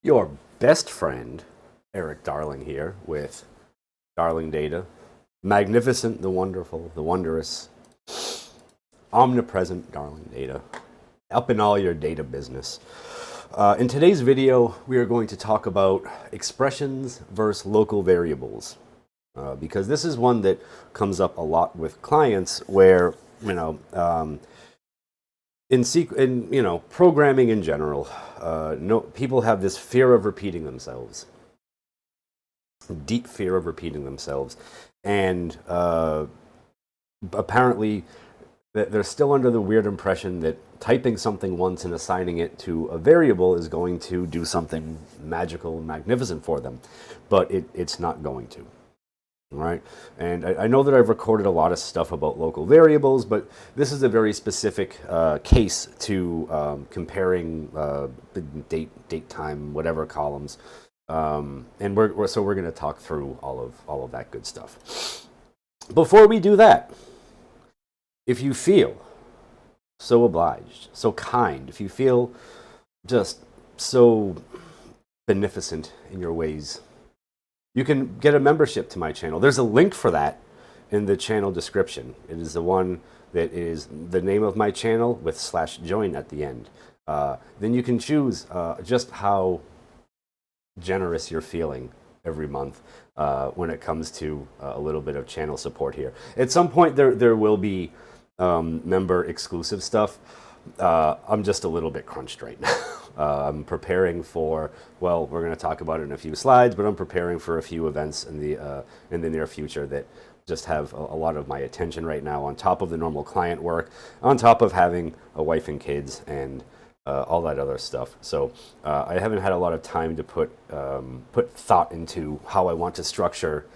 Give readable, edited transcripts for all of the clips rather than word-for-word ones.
Your best friend, Eric Darling here with Darling Data. Magnificent, the wonderful, the wondrous, omnipresent Darling Data. Up in all your data business. In today's video, we are going to talk about expressions versus local variables. Because this is one that comes up a lot with clients where, in programming in general, people have this fear of repeating themselves, deep fear of repeating themselves, and apparently they're still under the weird impression that typing something once and assigning it to a variable is going to do something magical and magnificent for them, but it's not going to. Right, and I know that I've recorded a lot of stuff about local variables, but this is a very specific case to comparing date, time, whatever columns, and we're going to talk through all of that good stuff. Before we do that, if you feel so obliged, so kind, if you feel just so beneficent in your ways, you can get a membership to my channel. There's a link for that in the channel description. It is the one that is the name of my channel with /join at the end. Then you can choose just how generous you're feeling every month when it comes to a little bit of channel support here. At some point there will be member exclusive stuff. I'm just a little bit crunched right now. I'm preparing for, well, we're going to talk about it in a few slides, but I'm preparing for a few events in the near future that just have a lot of my attention right now, on top of the normal client work, on top of having a wife and kids and all that other stuff. So I haven't had a lot of time to put thought into how I want to structure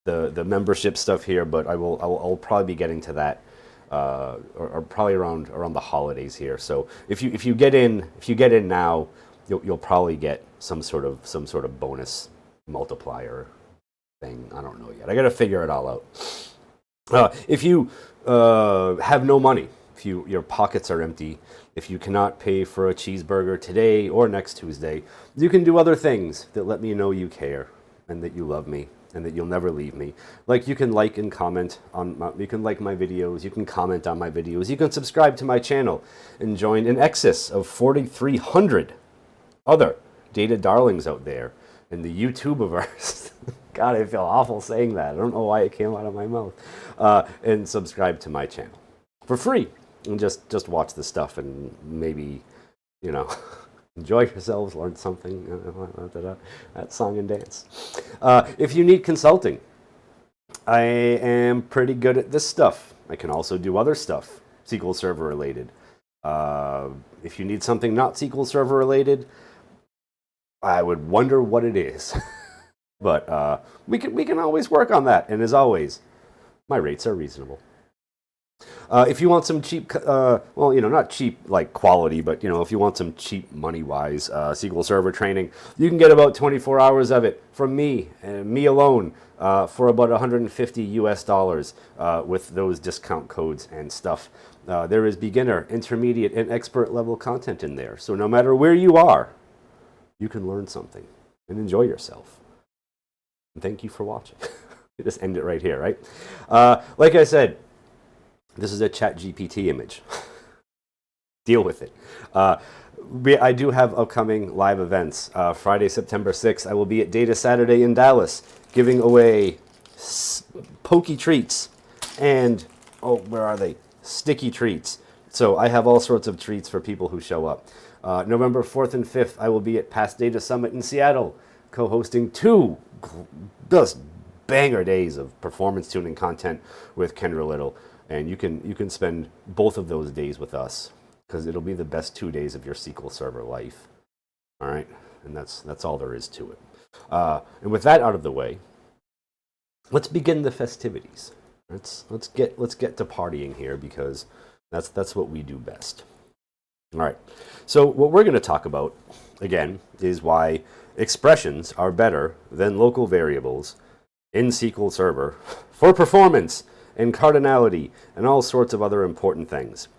the membership stuff here, but I'll probably be getting to that or probably around the holidays here. So if you get in now, you'll probably get some sort of bonus multiplier thing. I don't know yet. I got to figure it all out. If you have no money, if your pockets are empty, if you cannot pay for a cheeseburger today or next Tuesday, you can do other things that let me know you care and that you love me and that you'll never leave me. Like, you can like and comment you can like my videos, you can comment on my videos, you can subscribe to my channel and join in excess of 4,300 other data darlings out there in the YouTube of ours. God, I feel awful saying that. I don't know why it came out of my mouth. And subscribe to my channel for free and just watch the stuff and maybe, enjoy yourselves, learn something, that song and dance. If you need consulting, I am pretty good at this stuff. I can also do other stuff, SQL Server related. If you need something not SQL Server related, I would wonder what it is. But we can always work on that. And as always, my rates are reasonable. If you want some cheap, not cheap like quality, but if you want some cheap money-wise SQL Server training, you can get about 24 hours of it from me and me alone for about $150 with those discount codes and stuff. There is beginner, intermediate, and expert level content in there. So no matter where you are, you can learn something and enjoy yourself. And thank you for watching. Just end it right here, right? Like I said, this is a ChatGPT image. Deal with it. I do have upcoming live events. Friday, September 6th, I will be at Data Saturday in Dallas, giving away pokey treats and, where are they? Sticky treats. So I have all sorts of treats for people who show up. November 4th and 5th, I will be at Past Data Summit in Seattle, co-hosting 2 just banger days of performance tuning content with Kendra Little. And you can spend both of those days with us, because it'll be the best 2 days of your SQL Server life. All right, and that's all there is to it. And with that out of the way, let's begin the festivities. Let's get to partying here, because that's what we do best. All right. So what we're going to talk about again is why expressions are better than local variables in SQL Server for performance and cardinality, and all sorts of other important things.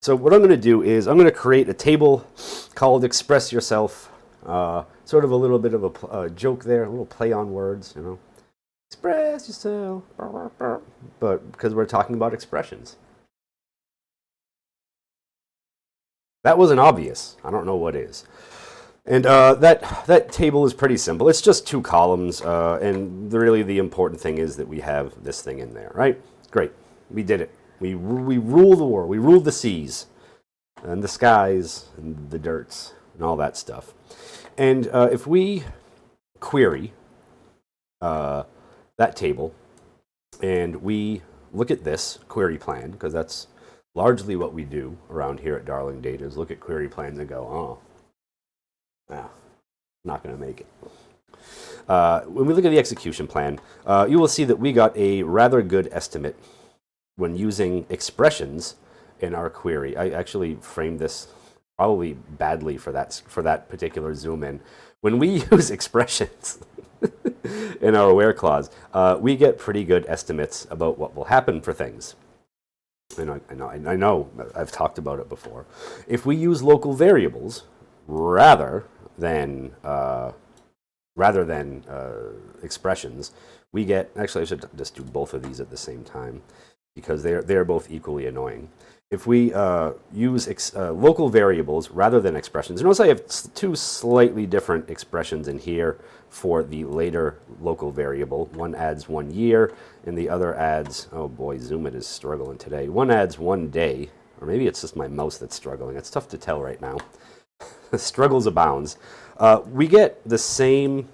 So what I'm going to do is I'm going to create a table called Express Yourself Sort of a little bit of a joke there, a little play on words, you know. Express yourself, but because we're talking about expressions. That wasn't obvious. I don't know what is. And that table is pretty simple. It's just two columns, and really the important thing is that we have this thing in there, right? Great, we did it. We rule the world. We ruled the seas, and the skies, and the dirts, and all that stuff. And if we query that table, and we look at this query plan, because that's largely what we do around here at Darling Data, is look at query plans and go, oh, not going to make it. When we look at the execution plan, you will see that we got a rather good estimate when using expressions in our query. I actually framed this probably badly for that particular zoom in. When we use expressions in our where clause, we get pretty good estimates about what will happen for things. And I know I've talked about it before. If we use local variables rather than expressions, we get, actually I should just do both of these at the same time because they're both equally annoying. If we use local variables rather than expressions, notice I have two slightly different expressions in here for the later local variable. One adds 1 year and the other adds, oh boy, Zoom it is struggling today. One adds 1 day, or maybe it's just my mouse that's struggling. It's tough to tell right now. Struggles abounds. We get the same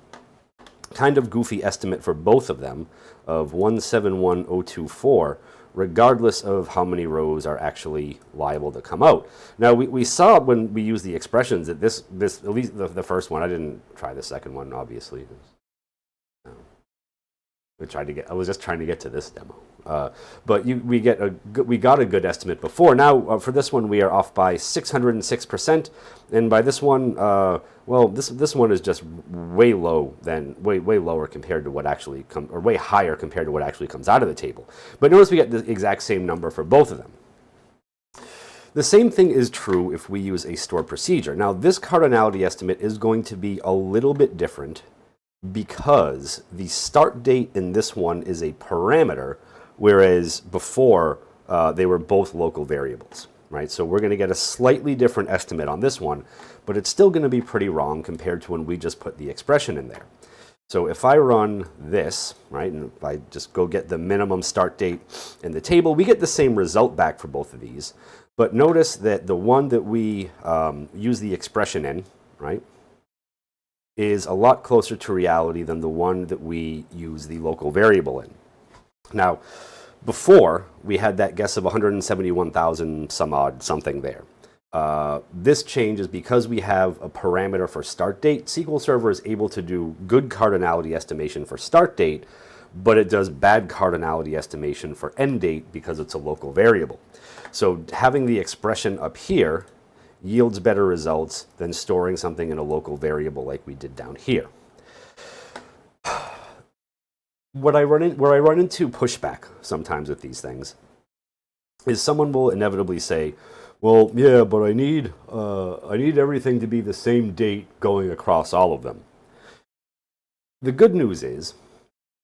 kind of goofy estimate for both of them of 171024, regardless of how many rows are actually liable to come out. Now, we saw when we used the expressions that this at least the first one, I didn't try the second one, obviously. I was just trying to get to this demo. But we got a good estimate before. Now, for this one, we are off by 606%. And by this one, well, this one is just way lower compared to what actually or way higher compared to what actually comes out of the table. But notice we get the exact same number for both of them. The same thing is true if we use a stored procedure. Now, this cardinality estimate is going to be a little bit different because the start date in this one is a parameter, whereas before they were both local variables, right? So we're going to get a slightly different estimate on this one, but it's still going to be pretty wrong compared to when we just put the expression in there. So if I run this, right, and if I just go get the minimum start date in the table, we get the same result back for both of these. But notice that the one that we use the expression in, right, is a lot closer to reality than the one that we use the local variable in. Now, before, we had that guess of 171,000 some odd something there. This change is because we have a parameter for start date. SQL Server is able to do good cardinality estimation for start date, but it does bad cardinality estimation for end date because it's a local variable. So having the expression up here yields better results than storing something in a local variable like we did down here. Where I run into pushback sometimes with these things is someone will inevitably say, well, yeah, but I need everything to be the same date going across all of them. The good news is,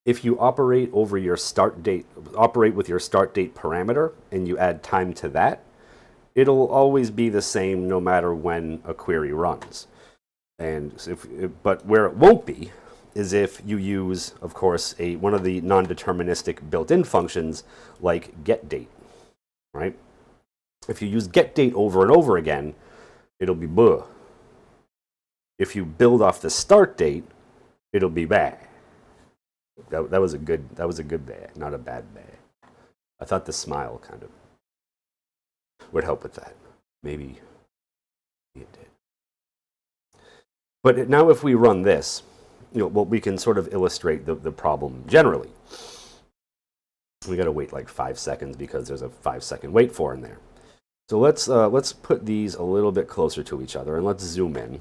if you operate over your start date, operate with your start date parameter, and you add time to that, it'll always be the same no matter when a query runs. But where it won't be is if you use, of course, one of the non-deterministic built-in functions like getDate, right? If you use getDate over and over again, it'll be buh. If you build off the start date, it'll be bad. That was a good bad, not a bad bad. I thought the smile kind of would help with that. Maybe it did. But now if we run this, well, we can sort of illustrate the problem generally. We got to wait like 5 seconds because there's a 5-second wait for in there. So let's put these a little bit closer to each other and let's zoom in.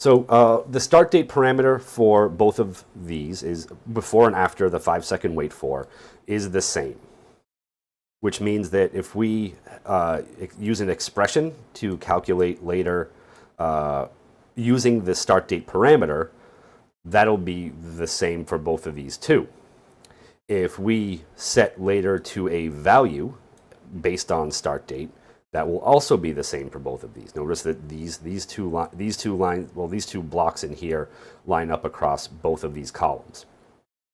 So the start date parameter for both of these is before and after the 5-second wait for is the same, which means that if we use an expression to calculate later using the start date parameter, that'll be the same for both of these too. If we set later to a value based on start date, that will also be the same for both of these. Notice that these two blocks in here line up across both of these columns.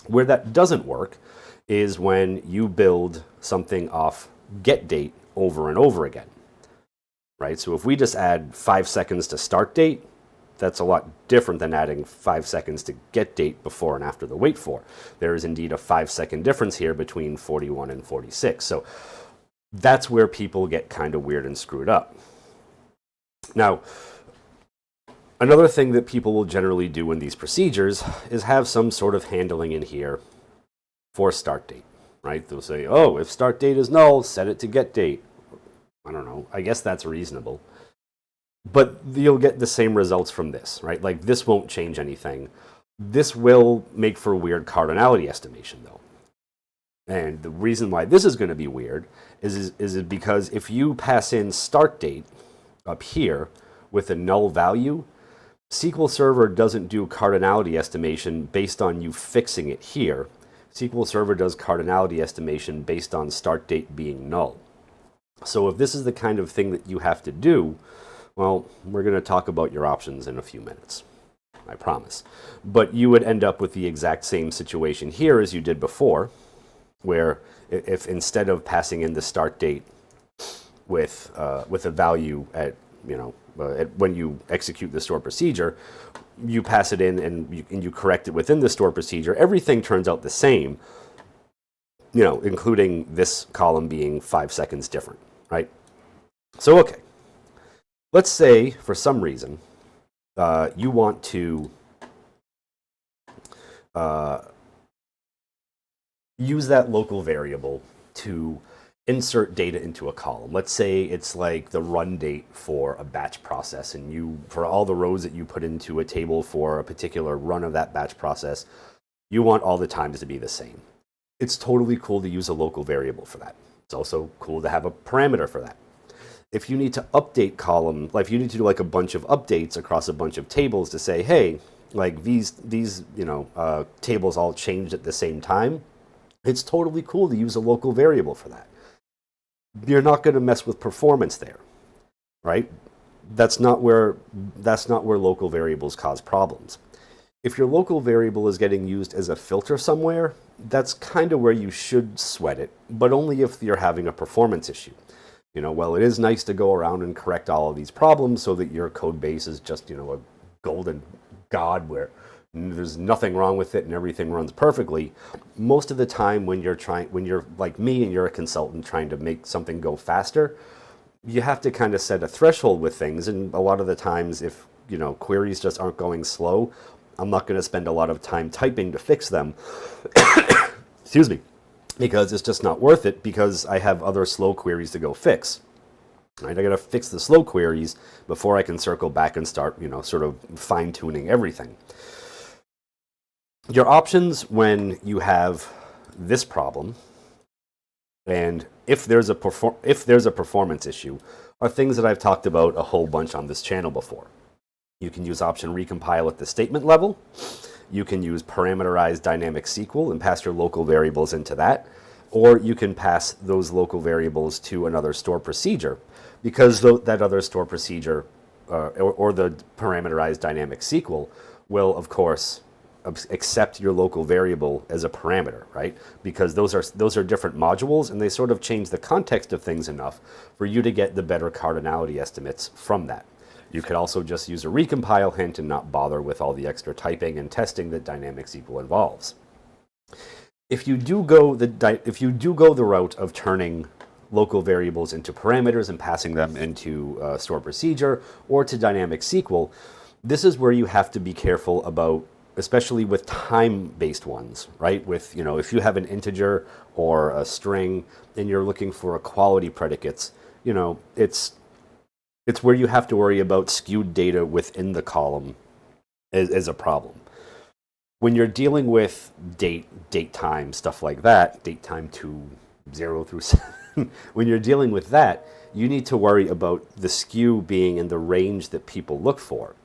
Where that doesn't work is when you build something off get date over and over again, right? So if we just add 5 seconds to start date, that's a lot different than adding 5 seconds to get date before and after the wait for. There is indeed a 5-second difference here between 41 and 46. So that's where people get kind of weird and screwed up. Now, another thing that people will generally do in these procedures is have some sort of handling in here for start date, right? They'll say, oh, if start date is null, set it to get date. I don't know. I guess that's reasonable. But you'll get the same results from this, right? Like this won't change anything. This will make for weird cardinality estimation, though. And the reason why this is going to be weird is because if you pass in start date up here with a null value, SQL Server doesn't do cardinality estimation based on you fixing it here. SQL Server does cardinality estimation based on start date being null. So if this is the kind of thing that you have to do, well, we're going to talk about your options in a few minutes, I promise. But you would end up with the exact same situation here as you did before, where if instead of passing in the start date with a value at, when you execute the store procedure, you pass it in and you correct it within the store procedure, everything turns out the same, including this column being 5 seconds different, right? So, okay. Let's say, for some reason, you want to use that local variable to insert data into a column. Let's say it's like the run date for a batch process, and for all the rows that you put into a table for a particular run of that batch process, you want all the times to be the same. It's totally cool to use a local variable for that. It's also cool to have a parameter for that. If you need to update column, like if you need to do like a bunch of updates across a bunch of tables to say, hey, like these tables all changed at the same time, it's totally cool to use a local variable for that. You're not going to mess with performance there, right? That's not where local variables cause problems. If your local variable is getting used as a filter somewhere, that's kind of where you should sweat it, but only if you're having a performance issue. Well, it is nice to go around and correct all of these problems so that your code base is just, a golden god where there's nothing wrong with it and everything runs perfectly. Most of the time when you're like me and you're a consultant trying to make something go faster, you have to kind of set a threshold with things. And a lot of the times if, queries just aren't going slow, I'm not going to spend a lot of time typing to fix them. Excuse me. Because it's just not worth it because I have other slow queries to go fix. Right? I got to fix the slow queries before I can circle back and start, sort of fine-tuning everything. Your options when you have this problem, and if there's a performance issue, are things that I've talked about a whole bunch on this channel before. You can use option recompile at the statement level. You can use parameterized dynamic SQL and pass your local variables into that. Or you can pass those local variables to another store procedure because that other store procedure or the parameterized dynamic SQL will, of course, accept your local variable as a parameter, right? Because those are different modules and they sort of change the context of things enough for you to get the better cardinality estimates from that. You could also just use a recompile hint and not bother with all the extra typing and testing that dynamic SQL involves. If you do go the route of turning local variables into parameters and passing them into store procedure or to dynamic SQL, this is where you have to be careful about, especially with time-based ones, right? With, if you have an integer or a string and you're looking for equality predicates, it's where you have to worry about skewed data within the column as a problem. When you're dealing with date time, stuff like that, date time to 0 through 7, when you're dealing with that, you need to worry about the skew being in the range that people look for.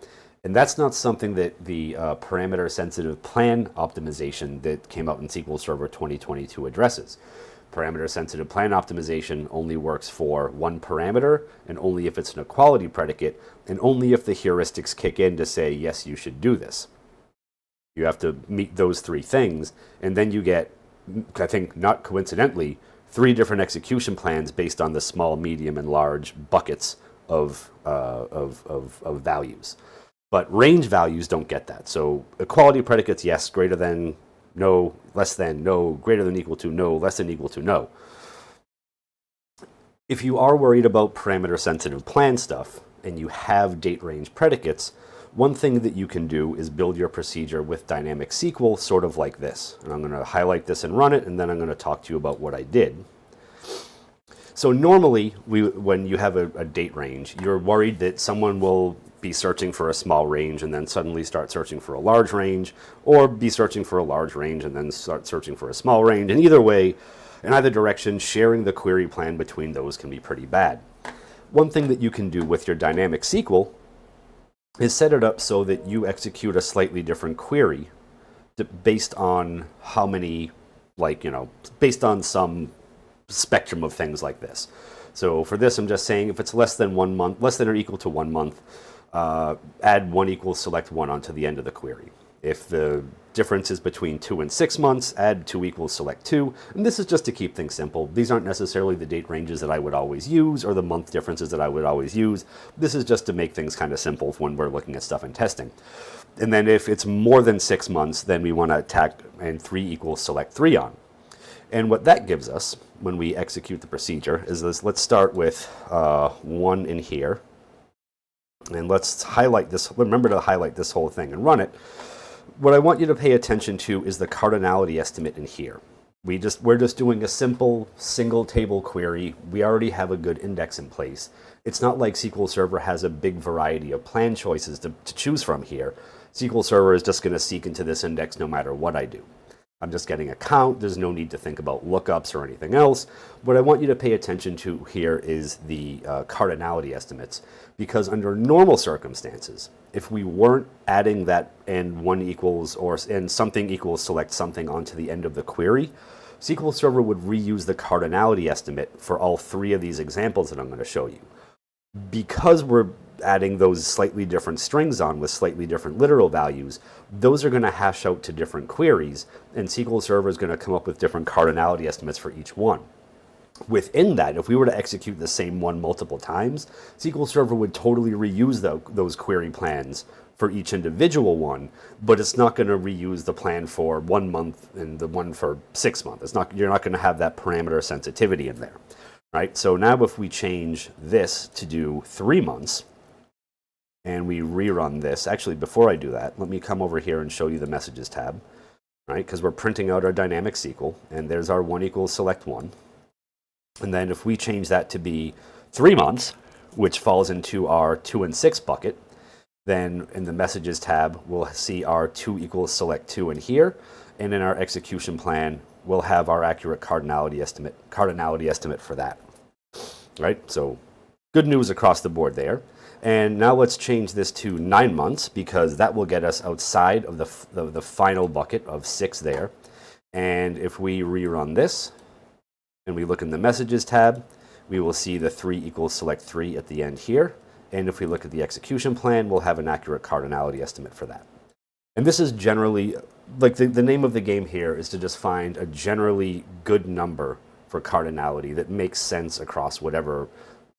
And that's not something that the parameter-sensitive plan optimization that came out in SQL Server 2022 addresses. Parameter-sensitive plan optimization only works for one parameter, and only if it's an equality predicate, and only if the heuristics kick in to say, yes, you should do this. You have to meet those three things, and then you get, I think not coincidentally, 3 different execution plans based on the small, medium, and large buckets of values. But range values don't get that. So equality predicates, yes, greater than, no, less than, no, greater than equal to, no, less than equal to, no. If you are worried about parameter-sensitive plan stuff and you have date range predicates, one thing that you can do is build your procedure with dynamic SQL sort of like this. And I'm going to highlight this and run it, and then I'm going to talk to you about what I did. So normally, when you have a date range, you're worried that someone will be searching for a small range and then suddenly start searching for a large range, or be searching for a large range and then start searching for a small range. And either way, in either direction, sharing the query plan between those can be pretty bad. One thing that you can do with your dynamic SQL is set it up so that you execute a slightly different query based on how many, based on some spectrum of things like this. So for this, I'm just saying if it's less than 1 month, less than or equal to 1 month, add 1 equals select 1 onto the end of the query. If the difference is between 2 and 6 months, add 2 equals select 2. And this is just to keep things simple. These aren't necessarily the date ranges that I would always use or the month differences that I would always use. This is just to make things kind of simple when we're looking at stuff in testing. And then if it's more than 6 months, then we want to tack and 3 equals select 3 on. And what that gives us when we execute the procedure is this. Let's start with 1 in here. And let's highlight this. Remember to highlight this whole thing and run it. What I want you to pay attention to is the cardinality estimate in here. We're just doing a simple single table query. We already have a good index in place. It's not like SQL Server has a big variety of plan choices to choose from here. SQL Server is just going to seek into this index no matter what I do. I'm just getting a count. There's no need to think about lookups or anything else. What I want you to pay attention to here is the cardinality estimates, because under normal circumstances, if we weren't adding that and 1 equals and something equals select something onto the end of the query, SQL Server would reuse the cardinality estimate for all 3 of these examples that I'm going to show you. Because we're adding those slightly different strings on with slightly different literal values, those are going to hash out to different queries, and SQL Server is going to come up with different cardinality estimates for each one. Within that, if we were to execute the same one multiple times, SQL Server would totally reuse those query plans for each individual one, but it's not going to reuse the plan for 1 month and the one for 6 months. You're not going to have that parameter sensitivity in there. Right? So now if we change this to do 3 months, and we rerun this, actually before I do that, let me come over here and show you the messages tab, right? Because we're printing out our dynamic SQL, and there's our 1 equals select 1. And then if we change that to be 3 months, which falls into our 2 and 6 bucket, then in the messages tab, we'll see our 2 equals select 2 in here, and in our execution plan, we'll have our accurate cardinality estimate for that, right? So good news across the board there. And now let's change this to 9 months, because that will get us outside of the final bucket of 6 there. And if we rerun this and we look in the messages tab, we will see the 3 equals select 3 at the end here. And if we look at the execution plan, we'll have an accurate cardinality estimate for that. And this is generally, like the name of the game here is to just find a generally good number for cardinality that makes sense across whatever,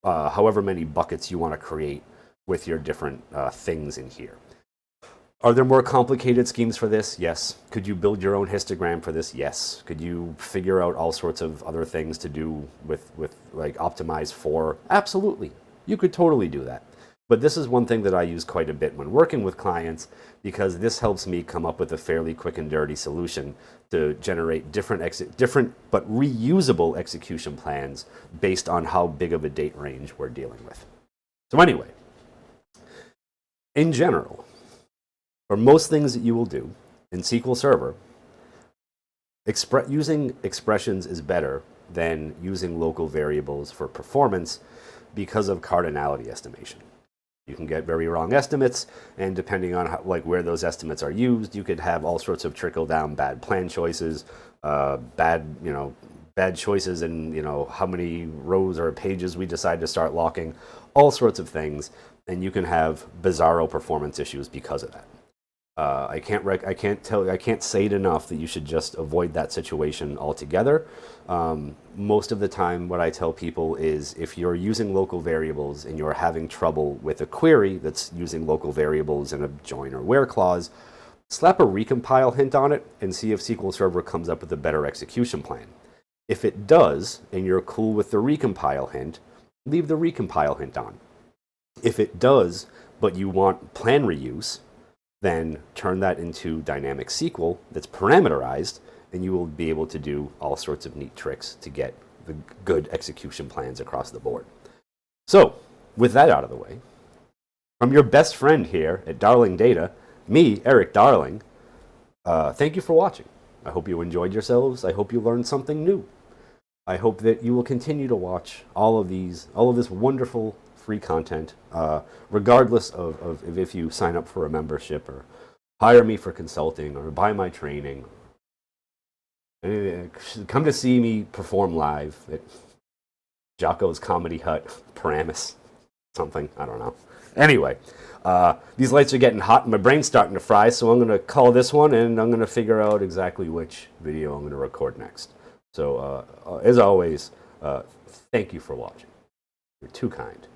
however many buckets you want to create with your different things in here. Are there more complicated schemes for this? Yes. Could you build your own histogram for this? Yes. Could you figure out all sorts of other things to do with like optimize for? Absolutely. You could totally do that. But this is one thing that I use quite a bit when working with clients, because this helps me come up with a fairly quick and dirty solution to generate different but reusable execution plans based on how big of a date range we're dealing with. So anyway, in general, for most things that you will do in SQL Server, using expressions is better than using local variables for performance because of cardinality estimation. You can get very wrong estimates, and depending on how, like where those estimates are used, you could have all sorts of trickle down bad plan choices, bad choices in how many rows or pages we decide to start locking, all sorts of things, and you can have bizarro performance issues because of that. I can't say it enough that you should just avoid that situation altogether. Most of the time, what I tell people is if you're using local variables and you're having trouble with a query that's using local variables in a join or where clause, slap a recompile hint on it and see if SQL Server comes up with a better execution plan. If it does, and you're cool with the recompile hint, leave the recompile hint on. If it does, but you want plan reuse, then turn that into dynamic SQL that's parameterized, and you will be able to do all sorts of neat tricks to get the good execution plans across the board. So, with that out of the way, from your best friend here at Darling Data, me, Eric Darling, thank you for watching. I hope you enjoyed yourselves. I hope you learned something new. I hope that you will continue to watch all of this wonderful free content, regardless of if you sign up for a membership or hire me for consulting or buy my training. Come to see me perform live at Jocko's Comedy Hut, Paramus, something, I don't know. Anyway, these lights are getting hot and my brain's starting to fry, so I'm going to call this one and I'm going to figure out exactly which video I'm going to record next. So, as always, thank you for watching. You're too kind.